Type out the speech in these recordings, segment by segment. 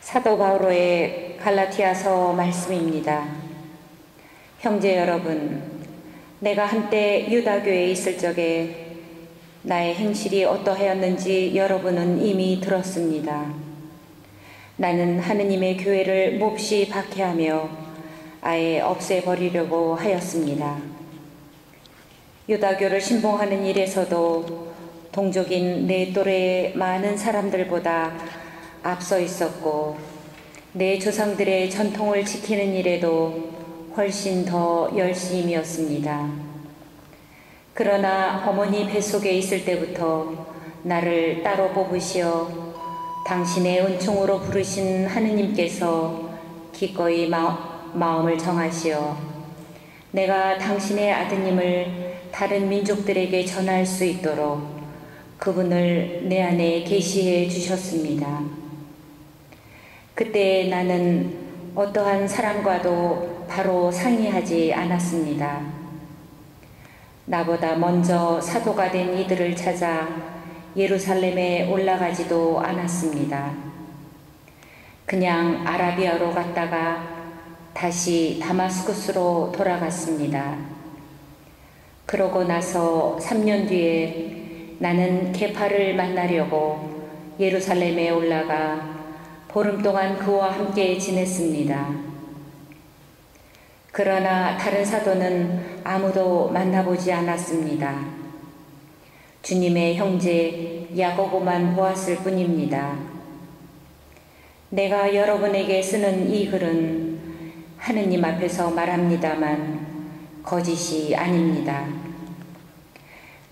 사도 바오로의 갈라티아서 말씀입니다. 형제 여러분, 내가 한때 유다교에 있을 적에 나의 행실이 어떠하였는지 여러분은 이미 들었습니다. 나는 하느님의 교회를 몹시 박해하며 아예 없애버리려고 하였습니다. 유다교를 신봉하는 일에서도 동족인 내 또래의 많은 사람들보다 앞서 있었고, 내 조상들의 전통을 지키는 일에도 훨씬 더 열심이었습니다. 그러나 어머니 뱃속에 있을 때부터 나를 따로 뽑으시어 당신의 은총으로 부르신 하느님께서 기꺼이 마음을 정하시어 내가 당신의 아드님을 다른 민족들에게 전할 수 있도록 그분을 내 안에 계시해 주셨습니다. 그때 나는 어떠한 사람과도 바로 상의하지 않았습니다. 나보다 먼저 사도가 된 이들을 찾아 예루살렘에 올라가지도 않았습니다. 그냥 아라비아로 갔다가 다시 다마스쿠스로 돌아갔습니다. 그러고 나서 3년 뒤에 나는 케파를 만나려고 예루살렘에 올라가 보름 동안 그와 함께 지냈습니다. 그러나 다른 사도는 아무도 만나보지 않았습니다. 주님의 형제 야고보만 보았을 뿐입니다. 내가 여러분에게 쓰는 이 글은 하느님 앞에서 말합니다만 거짓이 아닙니다.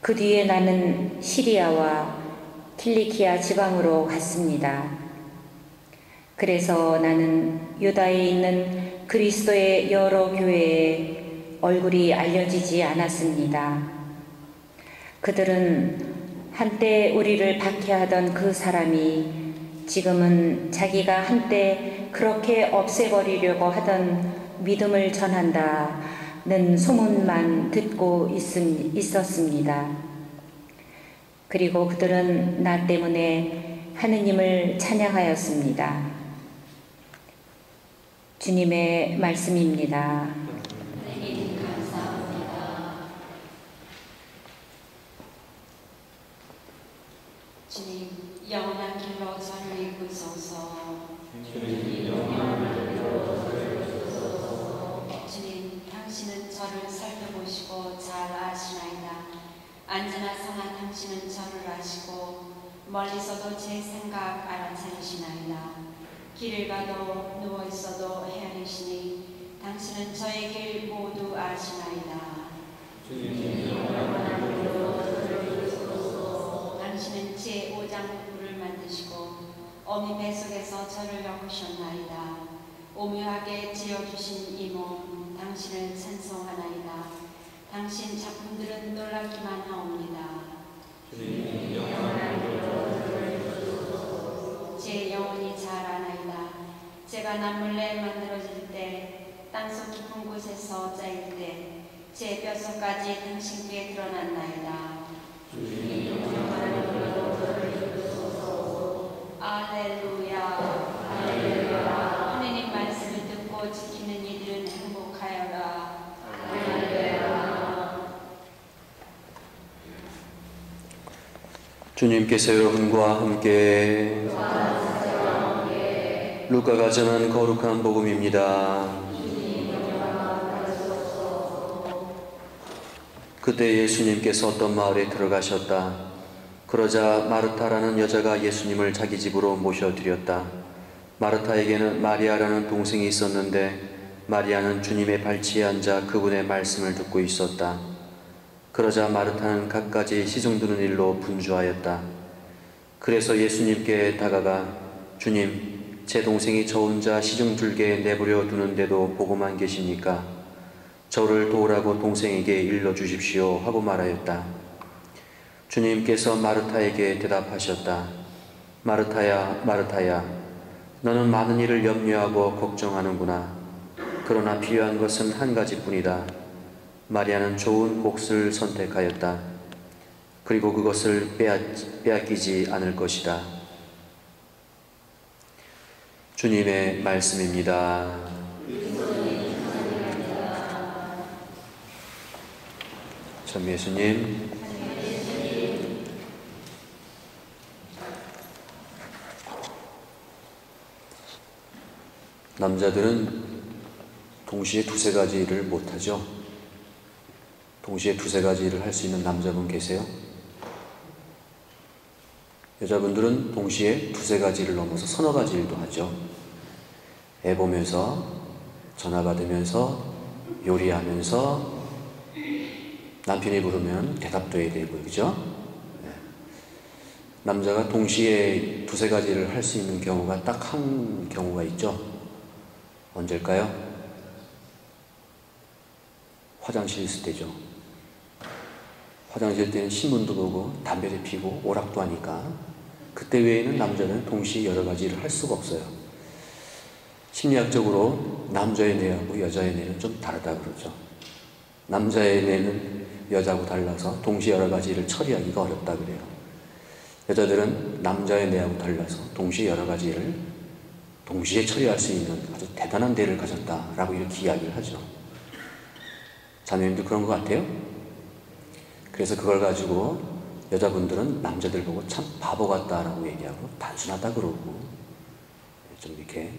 그 뒤에 나는 시리아와 킬리키아 지방으로 갔습니다. 그래서 나는 유다에 있는 그리스도의 여러 교회에 얼굴이 알려지지 않았습니다. 그들은 한때 우리를 박해하던 그 사람이 지금은 자기가 한때 그렇게 없애버리려고 하던 믿음을 전한다는 소문만 듣고 있었습니다. 그리고 그들은 나 때문에 하느님을 찬양하였습니다. 주님의 말씀입니다. 하나님 감사합니다. 주님, 영원한 길로 저를 이끄소서. 주님, 당신은 저를 살펴보시고 잘 아시나이다. 언제나 선한 당신은 저를 아시고 멀리서도 제 생각 알아차리시나이다. 길을 가도 누워있어도 헤아리시니 당신은 저의 길 모두 아시나이다. 당신은 제 오장부를 만드시고 어미 뱃속에서 저를 영으셨나이다. 오묘하게 지어주신 이 몸 당신을 찬송하나이다. 당신 작품들은 놀랍기만 하옵니다. 제 영혼이 잘 아나이다. 제가 남몰래 만들어질 때, 땅속 깊은 곳에서 짜일 때 제 뼛속까지 당신께 드러났나이다. 알렐루야. 하느님 말씀을 듣고 지키는 이들은 행복하여라. 할렐루야. 주님께서 여러분과 함께 루카가 전한 거룩한 복음입니다. 그때 예수님께서 어떤 마을에 들어가셨다. 그러자 마르타라는 여자가 예수님을 자기 집으로 모셔드렸다. 마르타에게는 마리아라는 동생이 있었는데 마리아는 주님의 발치에 앉아 그분의 말씀을 듣고 있었다. 그러자 마르타는 갖가지 시중드는 일로 분주하였다. 그래서 예수님께 다가가 주님, 제 동생이 저 혼자 시중들게 내버려 두는데도 보고만 계십니까? 저를 도우라고 동생에게 일러주십시오 하고 말하였다. 주님께서 마르타에게 대답하셨다. 마르타야, 마르타야, 너는 많은 일을 염려하고 걱정하는구나. 그러나 필요한 것은 한 가지뿐이다. 마리아는 좋은 몫을 선택하였다. 그리고 그것을 빼앗기지 않을 것이다. 주님의 말씀입니다. 참 예수님, 남자들은 동시에 두세 가지 일을 못하죠. 동시에 두세 가지 일을 할 수 있는 남자분 계세요? 여자분들은 동시에 두세 가지 일을 넘어서 서너 가지 일도 하죠. 애 보면서, 전화 받으면서, 요리하면서, 남편이 부르면 대답도 해야 되고, 그죠? 네. 남자가 동시에 두세 가지 일을 할 수 있는 경우가 딱 한 경우가 있죠. 언제일까요? 화장실에 있을 때죠. 화장실 때는 신문도 보고 담배도 피고 오락도 하니까 그때 외에는 남자는 동시에 여러 가지 일을 할 수가 없어요. 심리학적으로 남자의 뇌하고 여자의 뇌는 좀 다르다 그러죠. 남자의 뇌는 여자하고 달라서 동시에 여러 가지 일을 처리하기가 어렵다 그래요. 여자들은 남자의 뇌하고 달라서 동시에 여러 가지 일을 동시에 처리할 수 있는 아주 대단한 뇌를 가졌다라고 이렇게 이야기를 하죠. 자매님도 그런 것 같아요? 그래서 그걸 가지고 여자분들은 남자들 보고 참 바보 같다라고 얘기하고 단순하다 그러고 좀 이렇게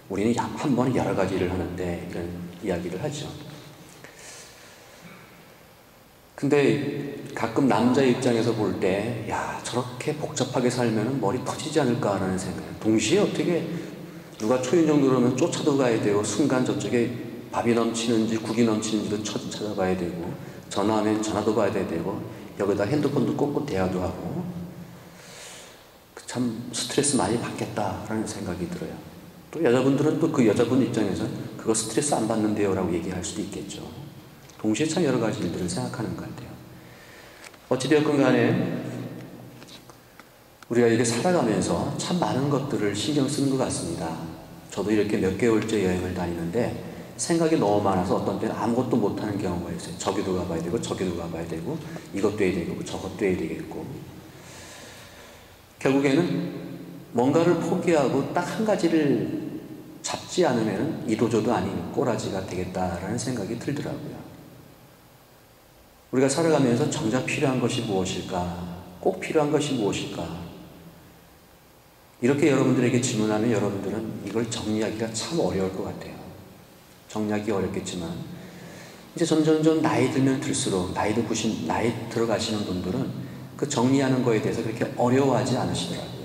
우리는 한 번에 여러 가지 일을 하는데 이런 이야기를 하죠. 근데 가끔 남자 입장에서 볼 때 야, 저렇게 복잡하게 살면 머리 터지지 않을까 하는 생각. 동시에 어떻게 누가 초인종 누르면 쫓아도 가야 되고 순간 저쪽에 밥이 넘치는지 국이 넘치는지도 찾아봐야 되고 전화하면 전화도 받아야 되고 여기다 핸드폰도 꽂고 대화도 하고 참 스트레스 많이 받겠다라는 생각이 들어요. 또 여자분들은 또 그 여자분 입장에서 그거 스트레스 안 받는데요 라고 얘기할 수도 있겠죠. 동시에 참 여러 가지 일들을 생각하는 것 같아요. 어찌되었건 간에 우리가 이렇게 살아가면서 참 많은 것들을 신경 쓰는 것 같습니다. 저도 이렇게 몇 개월째 여행을 다니는데 생각이 너무 많아서 어떤 때는 아무것도 못하는 경우가 있어요. 저기도 가봐야 되고 저기도 가봐야 되고 이것도 해야 되고 저것도 해야 되겠고 결국에는 뭔가를 포기하고 딱 한 가지를 잡지 않으면 이도저도 아닌 꼬라지가 되겠다라는 생각이 들더라고요. 우리가 살아가면서 정작 필요한 것이 무엇일까? 꼭 필요한 것이 무엇일까? 이렇게 여러분들에게 질문하면 여러분들은 이걸 정리하기가 참 어려울 것 같아요. 정리하기 어렵겠지만 이제 점점점 나이 들면 들수록 나이 들어가시는 분들은 그 정리하는 거에 대해서 그렇게 어려워하지 않으시더라고요.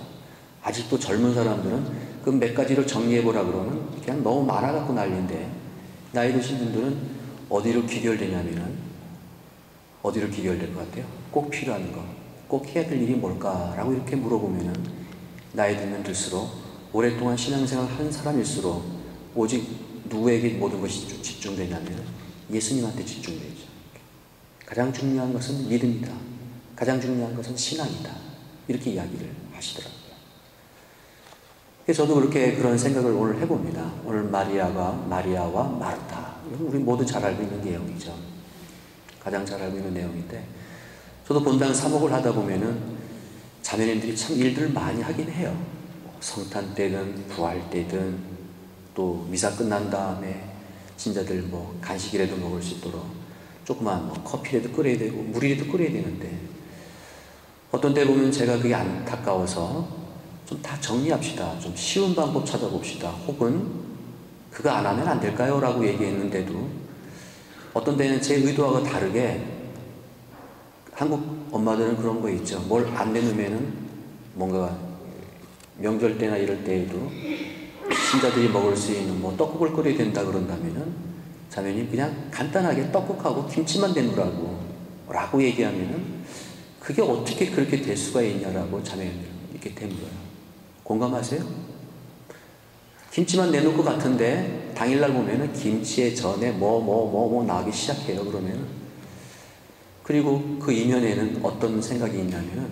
아직도 젊은 사람들은 그 몇 가지를 정리해보라 그러면 그냥 너무 많아갖고 난리인데 나이 드신 분들은 어디로 귀결되냐면은 어디로 귀결될 것 같아요? 꼭 필요한 거, 꼭 해야 될 일이 뭘까라고 이렇게 물어보면은 나이 들면 들수록 오랫동안 신앙생활 한 사람일수록 오직 누구에게 모든 것이 집중되냐면 예수님한테 집중되죠. 가장 중요한 것은 믿음이다. 가장 중요한 것은 신앙이다. 이렇게 이야기를 하시더라고요. 저도 그렇게 그런 생각을 오늘 해봅니다. 오늘 마리아와 마르타. 우리 모두 잘 알고 있는 내용이죠. 가장 잘 알고 있는 내용인데 저도 본당 사목을 하다 보면은 자매님들이 참 일들을 많이 하긴 해요. 성탄 때든 부활 때든 또 미사 끝난 다음에 신자들 뭐 간식이라도 먹을 수 있도록 조그만 뭐 커피라도 끓여야 되고 물이라도 끓여야 되는데 어떤 때 보면 제가 그게 안타까워서 좀 다 정리합시다. 좀 쉬운 방법 찾아봅시다. 혹은 그거 안 하면 안 될까요? 라고 얘기했는데도 어떤 때는 제 의도와 다르게 한국 엄마들은 그런 거 있죠. 뭘 안 내놓으면은 뭔가 명절 때나 이럴 때에도 신자들이 먹을 수 있는 뭐 떡국을 끓여야 된다 그런다면은 자매님 그냥 간단하게 떡국하고 김치만 내놓으라고 라고 얘기하면은 그게 어떻게 그렇게 될 수가 있냐라고 자매님 이렇게 되물어요. 공감하세요? 김치만 내놓을 것 같은데 당일날 보면은 김치에 전에 뭐 나오기 시작해요. 그러면은 그리고 그 이면에는 어떤 생각이 있냐면은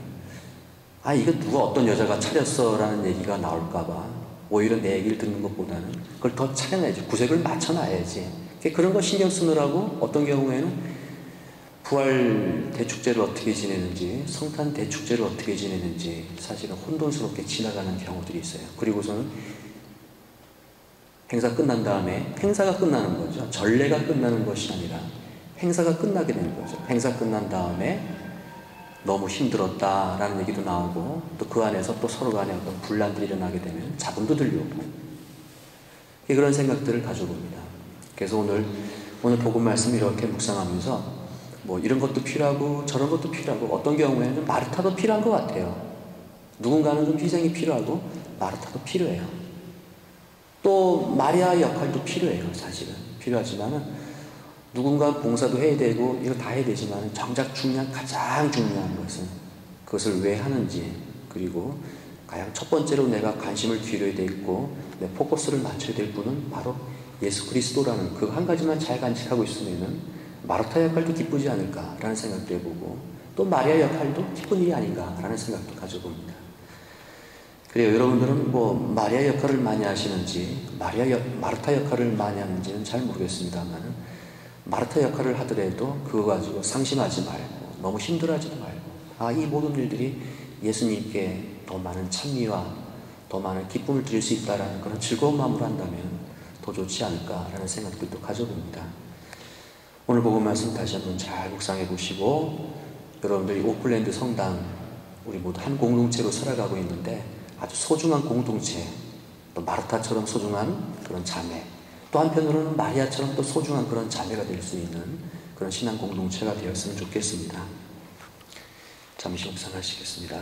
아 이거 누가 어떤 여자가 차렸어 라는 얘기가 나올까봐 오히려 내 얘기를 듣는 것보다는 그걸 더 차려놔야지. 구색을 맞춰놔야지. 그런 거 신경 쓰느라고 어떤 경우에는 부활 대축제를 어떻게 지내는지 성탄 대축제를 어떻게 지내는지 사실은 혼돈스럽게 지나가는 경우들이 있어요. 그리고서는 행사 끝난 다음에 행사가 끝나는 거죠. 전례가 끝나는 것이 아니라 행사가 끝나게 되는 거죠. 행사 끝난 다음에 너무 힘들었다라는 얘기도 나오고 또 그 안에서 또 서로 간에 어떤 분란들이 일어나게 되면 잡음도 들려오고 그런 생각들을 가져봅니다. 그래서 오늘 복음 말씀 이렇게 묵상하면서 뭐 이런 것도 필요하고 저런 것도 필요하고 어떤 경우에는 마르타도 필요한 것 같아요. 누군가는 좀 희생이 필요하고 마르타도 필요해요. 또 마리아의 역할도 필요해요. 사실은 필요하지만은 누군가 봉사도 해야 되고 이거 다 해야 되지만 정작 가장 중요한 것은 그것을 왜 하는지, 그리고 가장 첫 번째로 내가 관심을 기울여야 되고 내 포커스를 맞춰야 될 분은 바로 예수 그리스도라는 그 한 가지만 잘 간직하고 있으면은 마르타 역할도 기쁘지 않을까라는 생각도 해보고 또 마리아 역할도 기쁜 일이 아닌가라는 생각도 가져봅니다. 그래요. 여러분들은 뭐 마리아 역할을 많이 하시는지 마르타 역할을 많이 하는지는 잘 모르겠습니다만 마르타 역할을 하더라도 그거 가지고 상심하지 말고 너무 힘들어하지도 말고 이 모든 일들이 예수님께 더 많은 찬미와 더 많은 기쁨을 드릴 수 있다라는 그런 즐거운 마음으로 한다면 더 좋지 않을까라는 생각들도 가져봅니다. 오늘 복음 말씀 다시 한번 잘 묵상해 보시고 여러분들이 오클랜드 성당 우리 모두 한 공동체로 살아가고 있는데 아주 소중한 공동체, 또 마르타처럼 소중한 그런 자매, 또 한편으로는 마리아처럼 또 소중한 그런 자매가 될 수 있는 그런 신앙 공동체가 되었으면 좋겠습니다. 잠시 묵상하시겠습니다.